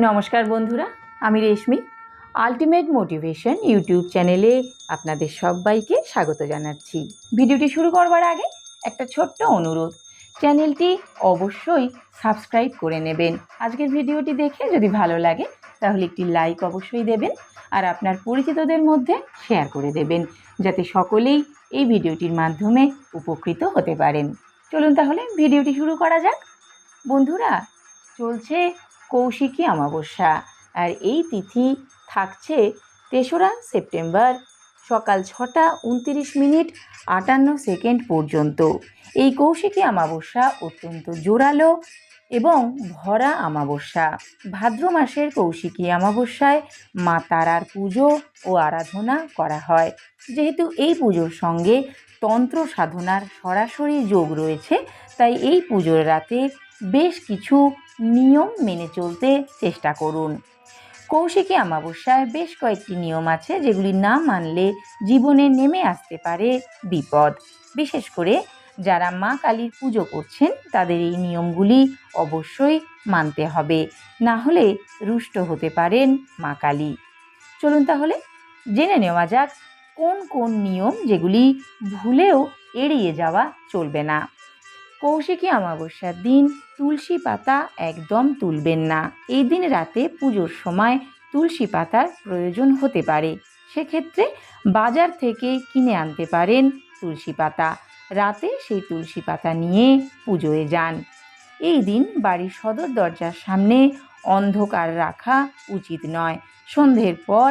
নমস্কার বন্ধুরা, আমি রেশমি। আলটিমেট মোটিভেশন ইউটিউব চ্যানেলে আপনাদের সবাইকে স্বাগত জানাচ্ছি। ভিডিওটি শুরু করবার আগে একটা ছোট্ট অনুরোধ, চ্যানেলটি অবশ্যই সাবস্ক্রাইব করে নেবেন। আজকের ভিডিওটি দেখে যদি ভালো লাগে তাহলে একটি লাইক অবশ্যই দেবেন আর আপনার পরিচিতদের মধ্যে শেয়ার করে দেবেন, যাতে সকলেই এই ভিডিওটির মাধ্যমে উপকৃত হতে পারেন। চলুন তাহলে ভিডিওটি শুরু করা যাক। বন্ধুরা, চলছে কৌশিকী অমাবস্যা, আর এই তিথি থাকছে ৩রা সেপ্টেম্বর সকাল ৬টা ২৯:৫৮ পর্যন্ত। এই কৌশিকী অমাবস্যা অত্যন্ত জোরালো এবং ভরা অমাবস্যা। ভাদ্র মাসের কৌশিকী অমাবস্যায় মা তারার পুজো ও আরাধনা করা হয়। যেহেতু এই পুজোর সঙ্গে তন্ত্র সাধনার সরাসরি যোগ রয়েছে, তাই এই পুজোর রাতে বেশ কিছু নিয়ম মেনে চলতে চেষ্টা করুন। কৌশিকী অমাবস্যায় বেশ কয়েকটি নিয়ম আছে যেগুলি না মানলে জীবনে নেমে আসতে পারে বিপদ। বিশেষ করে যারা মা কালীর পুজো করছেন তাদের এই নিয়মগুলি অবশ্যই মানতে হবে, না হলে রুষ্ট হতে পারেন মা কালী। চলুন তাহলে জেনে নেওয়া যাক কোন কোন নিয়ম যেগুলি ভুলেও এড়িয়ে যাওয়া চলবে না। কৌশিকী অমাবস্যার দিন তুলসী পাতা একদম তুলবেন না। এই দিন রাতে পুজোর সময় তুলসী পাতার প্রয়োজন হতে পারে, সেক্ষেত্রে বাজার থেকে কিনে আনতে পারেন তুলসী পাতা। রাতে সেই তুলসী পাতা নিয়ে পুজোয় যান। এই দিন বাড়ির সদর দরজার সামনে অন্ধকার রাখা উচিত নয়। সন্ধ্যের পর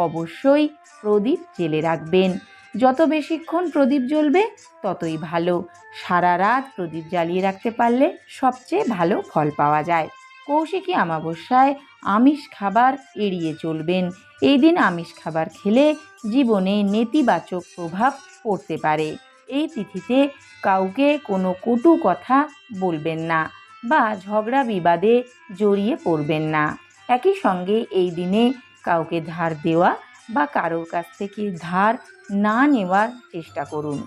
অবশ্যই প্রদীপ জেলে রাখবেন। যত বেশিক্ষণ প্রদীপ জ্বলবে ততই ভালো। সারা রাত প্রদীপ জ্বালিয়ে রাখতে পারলে সবচেয়ে ভালো ফল পাওয়া যায়। কৌশিকী অমাবস্যায় আমিষ খাবার এড়িয়ে চলবেন। এই দিন আমিষ খাবার খেলে জীবনে নেতিবাচক প্রভাব পড়তে পারে। এই তিথিতে কাউকে কোনো কটু কথা বলবেন না বা ঝগড়া বিবাদে জড়িয়ে পড়বেন না। একই সঙ্গে এই দিনে কাউকে ধার দেওয়া বা কারোর কাছ থেকে ধার না নেওয়ার চেষ্টা করুন।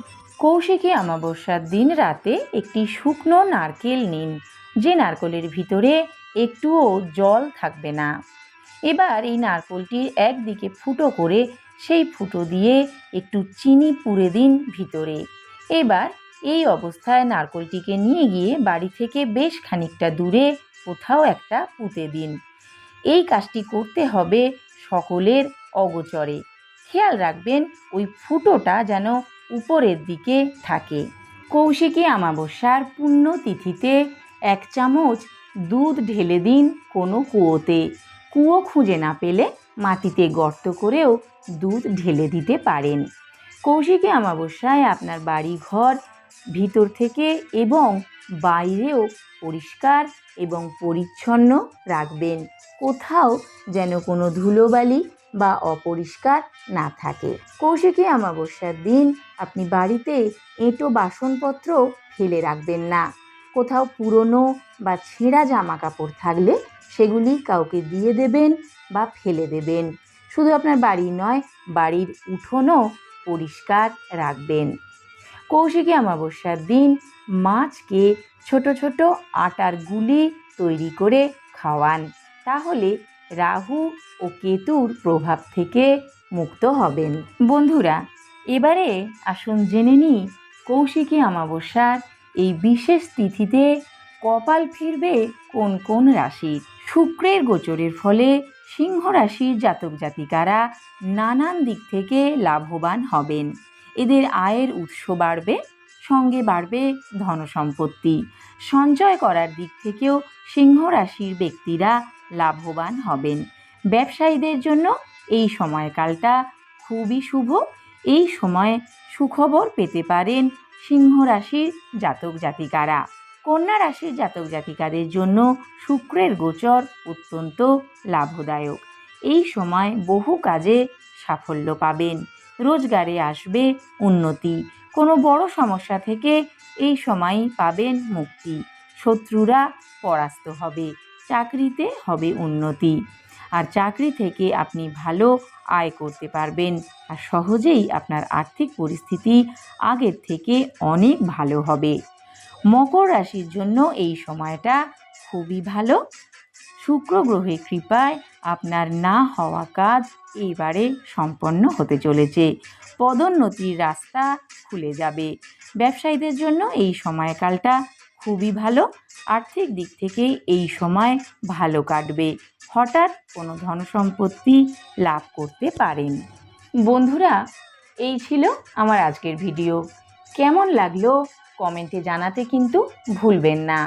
কৌশিকী অমাবস্যার দিন রাতে একটি শুকনো নারকেল নিন, যে নারকেলের ভিতরে একটুও জল থাকবে না। এবার এই নারকেলটির একদিকে ফুটো করে সেই ফুটো দিয়ে একটু চিনি পুরে দিন ভিতরে। এবার এই অবস্থায় নারকেলটিকে নিয়ে গিয়ে বাড়ি থেকে বেশ খানিকটা দূরে কোথাও একটা পুঁতে দিন। এই কাজটি করতে হবে সকলের অগোচরে। খেয়াল রাখবেন ওই ফুটোটা যেন উপরের দিকে থাকে। কৌশিকী অমাবস্যার পুণ্যতিথিতে 1 চামচ দুধ ঢেলে দিন কোনো কুয়োতে। কুয়ো খুঁজে না পেলে মাটিতে গর্ত করেও দুধ ঢেলে দিতে পারেন। কৌশিকী অমাবস্যায় আপনার বাড়ি ঘর ভিতর থেকে এবং বাইরেও পরিষ্কার এবং পরিচ্ছন্ন রাখবেন। কোথাও যেন কোনো ধুলোবালি বা অপরিষ্কার না থাকে। কৌশিকী অমাবস্যার দিন আপনি বাড়িতে এঁটো বাসনপত্র ফেলে রাখবেন না। কোথাও পুরনো বা ছেঁড়া জামা কাপড় থাকলে সেগুলি কাউকে দিয়ে দেবেন বা ফেলে দেবেন। শুধু আপনার বাড়ি নয়, বাড়ির উঠোনও পরিষ্কার রাখবেন। কৌশিকী অমাবস্যার দিন মাছকে ছোট ছোট আটার গুলি তৈরি করে খাওয়ান, তাহলে রাহু ও কেতুর প্রভাব থেকে মুক্ত হবেন। বন্ধুরা, এবারে আসুন জেনে নিই কৌশিকী অমাবস্যার এই বিশেষ তিথিতে কপাল ফিরবে কোন কোন রাশির। শুক্রের গোচরের ফলে সিংহ রাশির জাতক জাতিকারা নানান দিক থেকে লাভবান হবেন। এদের আয়ের উৎস বাড়বে, সঙ্গে বাড়বে ধনসম্পত্তি। সঞ্চয় করার দিক থেকেও সিংহ রাশির ব্যক্তিরা লাভবান হবেন। ব্যবসায়ীদের জন্য এই সময়কালটা খুবই শুভ। এই সময় সুখবর পেতে পারেন সিংহ রাশির জাতক জাতিকারা। কন্যা রাশির জাতক জাতিকাদের জন্য শুক্রের গোচর অত্যন্ত লাভদায়ক। এই সময় বহু কাজে সাফল্য পাবেন। রোজগারে আসবে উন্নতি। কোনো বড় সমস্যা থেকে এই সময়ই পাবেন মুক্তি। শত্রুরা পরাস্ত হবে। চাকরিতে হবে উন্নতি, আর চাকরি থেকে আপনি ভালো আয় করতে পারবেন, আর সহজেই আপনার আর্থিক পরিস্থিতি আগের থেকে অনেক ভালো হবে। মকর রাশির জন্য এই সময়টা খুবই ভালো। শুক্র গ্রহের কৃপায় আপনার না হওয়া কাজ এইবারে সম্পন্ন হতে চলেছে। পদোন্নতির রাস্তা খুলে যাবে। ব্যবসায়ীদের জন্য এই সময়কালটা খুবই ভালো। আর্থিক দিক থেকে এই সময় ভালো কাটবে। হঠাৎ কোনো ধনসম্পত্তি লাভ করতে পারেন। বন্ধুরা, এই ছিল আমার আজকের ভিডিও। কেমন লাগলো কমেন্টে জানাতে কিন্তু ভুলবেন না।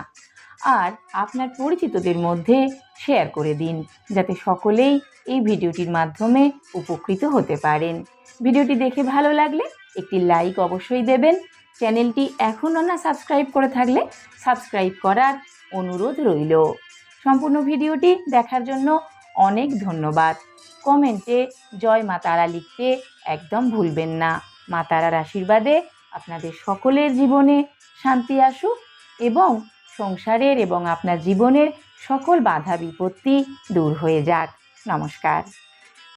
আর আপনার পরিচিতদের মধ্যে শেয়ার করে দিন, যাতে সকলেই এই ভিডিওটির মাধ্যমে উপকৃত হতে পারেন। ভিডিওটি দেখে ভালো লাগলে একটি লাইক অবশ্যই দেবেন। চ্যানেলটি এখনও না সাবস্ক্রাইব করে থাকলে সাবস্ক্রাইব করার অনুরোধ রইল। সম্পূর্ণ ভিডিওটি দেখার জন্য অনেক ধন্যবাদ। কমেন্টে জয় মা তারা লিখতে একদম ভুলবেন না। মা তারার আশীর্বাদে আপনাদের সকলের জীবনে শান্তি আসুক এবং সংসারের এবং আপনার জীবনের সকল বাধা বিপত্তি দূর হয়ে যাক। নমস্কার।